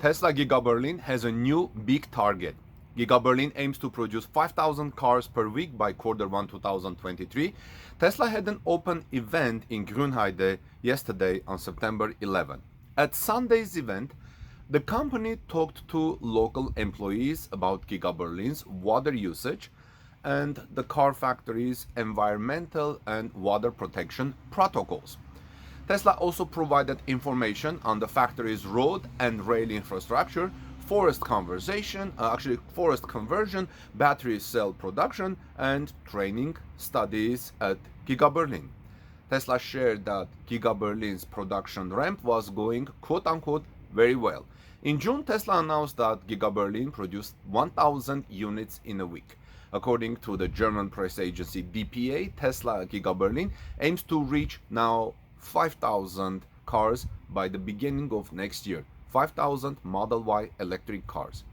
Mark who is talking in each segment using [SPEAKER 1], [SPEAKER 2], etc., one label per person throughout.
[SPEAKER 1] Tesla Giga Berlin has a new big target. Giga Berlin aims to produce 5,000 cars per week by Q1 2023. Tesla had an open event in Grünheide yesterday on September 11. At Sunday's event, the company talked to local employees about Giga Berlin's water usage and the car factory's environmental and water protection protocols. Tesla also provided information on the factory's road and rail infrastructure, forest conversion, battery cell production, and training studies at Giga Berlin. Tesla shared that Giga Berlin's production ramp was going quote-unquote very well. In June, Tesla announced that Giga Berlin produced 1,000 units in a week. According to the German press agency dpa, Tesla Giga Berlin aims to reach now 5,000 cars by the beginning of next year, 5,000 Model Y electric cars.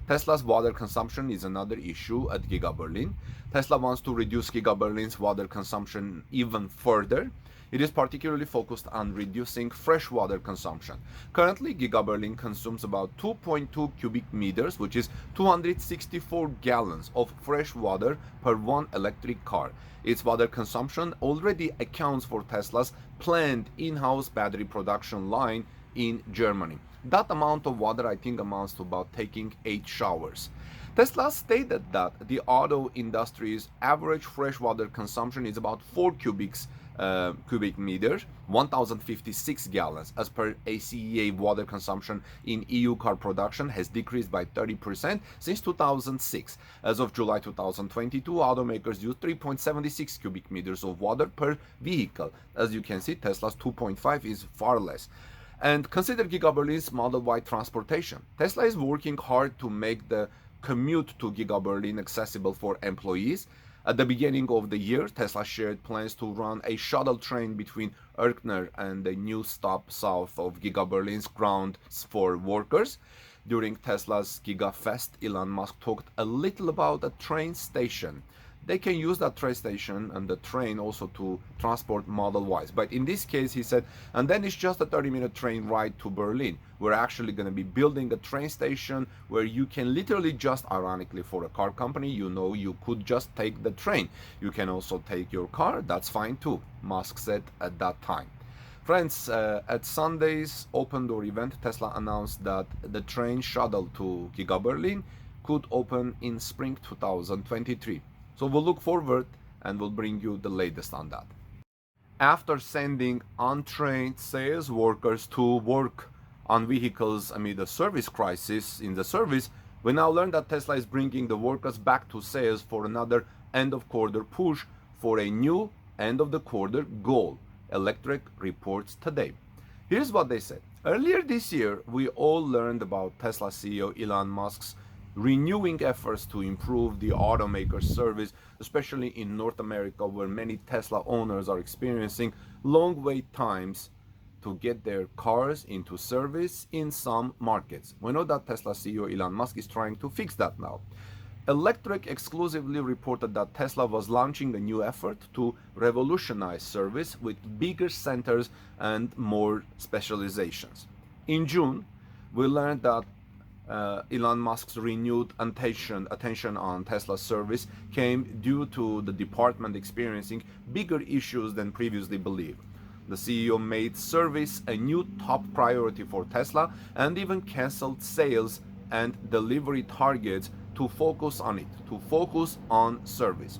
[SPEAKER 1] Tesla's water consumption is another issue at Giga Berlin. Tesla wants to reduce Giga Berlin's water consumption even further. It is particularly focused on reducing freshwater consumption. Currently, Giga Berlin consumes about 2.2 cubic meters, which is 264 gallons of fresh water per one electric car. Its water consumption already accounts for Tesla's planned in-house battery production line in Germany. That amount of water, I think, amounts to about taking 8 showers. Tesla stated that the auto industry's average freshwater consumption is about 4 cubic meters, 1,056 gallons. As per ACEA, water consumption in EU car production has decreased by 30% since 2006. As of July 2022, automakers use 3.76 cubic meters of water per vehicle. As you can see, Tesla's 2.5 is far less. And consider Giga Berlin's Model Y transportation. Tesla is working hard to make the commute to Giga Berlin accessible for employees. At the beginning of the year, Tesla shared plans to run a shuttle train between Erkner and the new stop south of Giga Berlin's grounds for workers. During Tesla's Giga Fest, Elon Musk talked a little about a train station. They can use that train station and the train also to transport Model Ys. But in this case, he said, and then it's just a 30-minute train ride to Berlin. We're actually going to be building a train station where you can literally just, ironically for a car company, you could just take the train. You can also take your car. That's fine too, Musk said at that time. Friends, at Sunday's open door event, Tesla announced that the train shuttle to Giga Berlin could open in spring 2023. So we'll look forward and we'll bring you the latest on that. After sending untrained sales workers to work on vehicles amid a service crisis in the service, we now learn that Tesla is bringing the workers back to sales for another end-of-quarter push for a new end-of-the-quarter goal, Electrek reports today. Here's what they said. Earlier this year, we all learned about Tesla CEO Elon Musk's renewing efforts to improve the automaker's service, especially in North America, where many Tesla owners are experiencing long wait times to get their cars into service in some markets. We know that Tesla CEO Elon Musk is trying to fix that now. Electrek exclusively reported that Tesla was launching a new effort to revolutionize service with bigger centers and more specializations. In June, we learned that Elon Musk's renewed attention on Tesla service came due to the department experiencing bigger issues than previously believed. The CEO made service a new top priority for Tesla and even canceled sales and delivery targets to focus on service.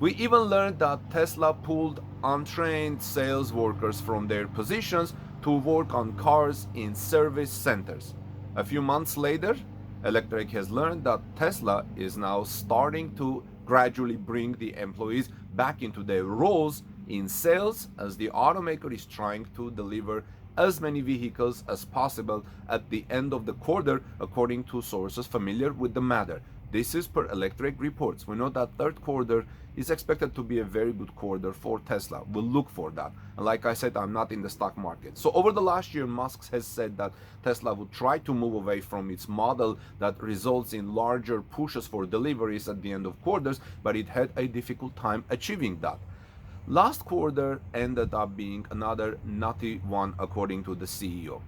[SPEAKER 1] We even learned that Tesla pulled untrained sales workers from their positions to work on cars in service centers. A few months later, Electrek has learned that Tesla is now starting to gradually bring the employees back into their roles in sales as the automaker is trying to deliver as many vehicles as possible at the end of the quarter, according to sources familiar with the matter. This is per Electrek reports. We know that third quarter is expected to be a very good quarter for Tesla. We'll look for that. And like I said, I'm not in the stock market. So over the last year, Musk has said that Tesla would try to move away from its model that results in larger pushes for deliveries at the end of quarters, but it had a difficult time achieving that. Last quarter ended up being another nutty one, according to the CEO.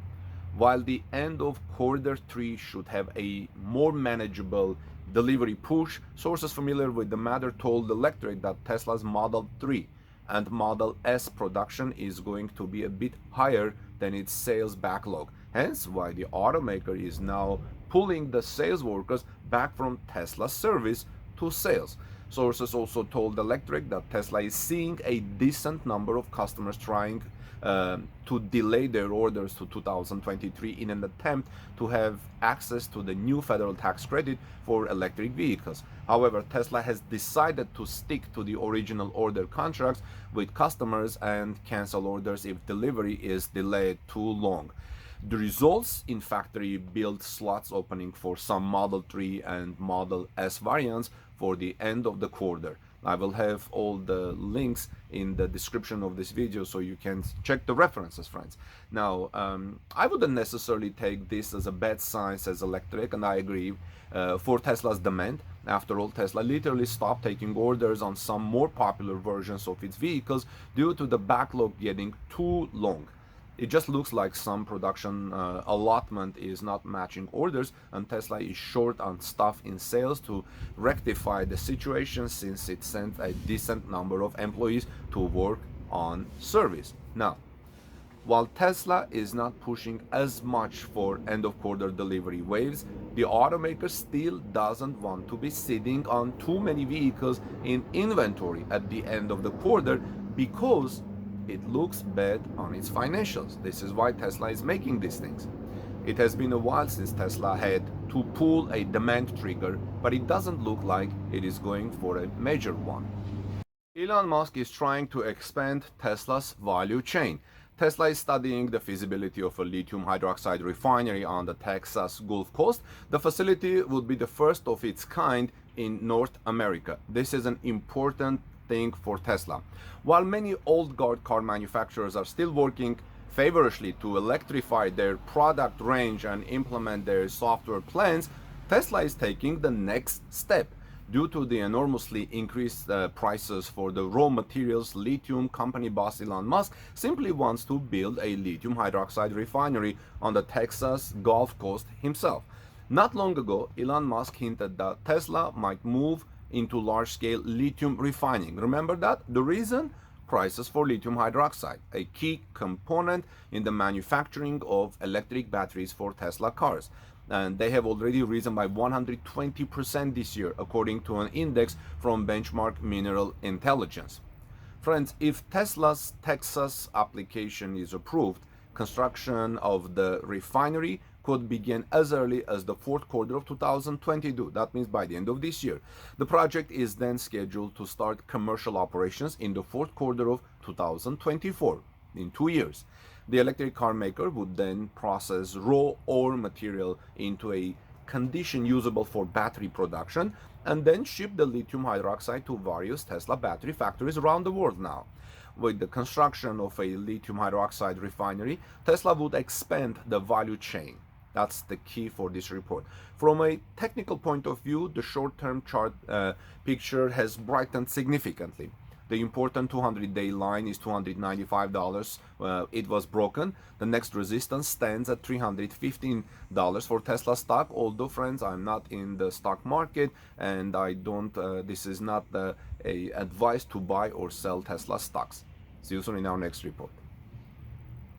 [SPEAKER 1] while the end of Q3 should have a more manageable delivery push. Sources familiar with the matter told Electric that Tesla's Model 3 and Model S production is going to be a bit higher than its sales backlog, hence why the automaker is now pulling the sales workers back from Tesla service to sales. Sources also told Electric that Tesla is seeing a decent number of customers trying to delay their orders to 2023 in an attempt to have access to the new federal tax credit for electric vehicles. However, Tesla has decided to stick to the original order contracts with customers and cancel orders if delivery is delayed too long. The results in factory build slots opening for some Model 3 and Model S variants for the end of the quarter. I will have all the links in the description of this video so you can check the references, friends. Now, I wouldn't necessarily take this as a bad sign, says Electric, and I agree, for Tesla's demand. After all, Tesla literally stopped taking orders on some more popular versions of its vehicles due to the backlog getting too long. It just looks like some production allotment is not matching orders, and Tesla is short on stuff in sales to rectify the situation, since it sent a decent number of employees to work on service. Now, while Tesla is not pushing as much for end of quarter delivery waves, the automaker still doesn't want to be sitting on too many vehicles in inventory at the end of the quarter, because it looks bad on its financials. This is why Tesla is making these things. It has been a while since Tesla had to pull a demand trigger, but it doesn't look like it is going for a major one. Elon Musk is trying to expand Tesla's value chain. Tesla is studying the feasibility of a lithium hydroxide refinery on the Texas Gulf Coast. The facility would be the first of its kind in North America. This is an important thing for Tesla. While many old guard car manufacturers are still working feverishly to electrify their product range and implement their software plans, Tesla is taking the next step. Due to the enormously increased prices for the raw materials, lithium company boss Elon Musk simply wants to build a lithium hydroxide refinery on the Texas Gulf Coast himself. Not long ago, Elon Musk hinted that Tesla might move into large-scale lithium refining. Remember that? The reason? Prices for lithium hydroxide, a key component in the manufacturing of electric batteries for Tesla cars. And they have already risen by 120% this year, according to an index from Benchmark Mineral Intelligence. Friends, if Tesla's Texas application is approved, construction of the refinery could begin as early as the fourth quarter of 2022. That means by the end of this year. The project is then scheduled to start commercial operations in the fourth quarter of 2024, in 2 years. The electric car maker would then process raw ore material into a condition usable for battery production, and then ship the lithium hydroxide to various Tesla battery factories around the world now. With the construction of a lithium hydroxide refinery, Tesla would expand the value chain. That's the key for this report. From a technical point of view, the short-term chart picture has brightened significantly. The important 200-day line is $295. It was broken. The next resistance stands at $315 for Tesla stock. Although, friends, I'm not in the stock market, and I don't. This is not a advice to buy or sell Tesla stocks. See you soon in our next report.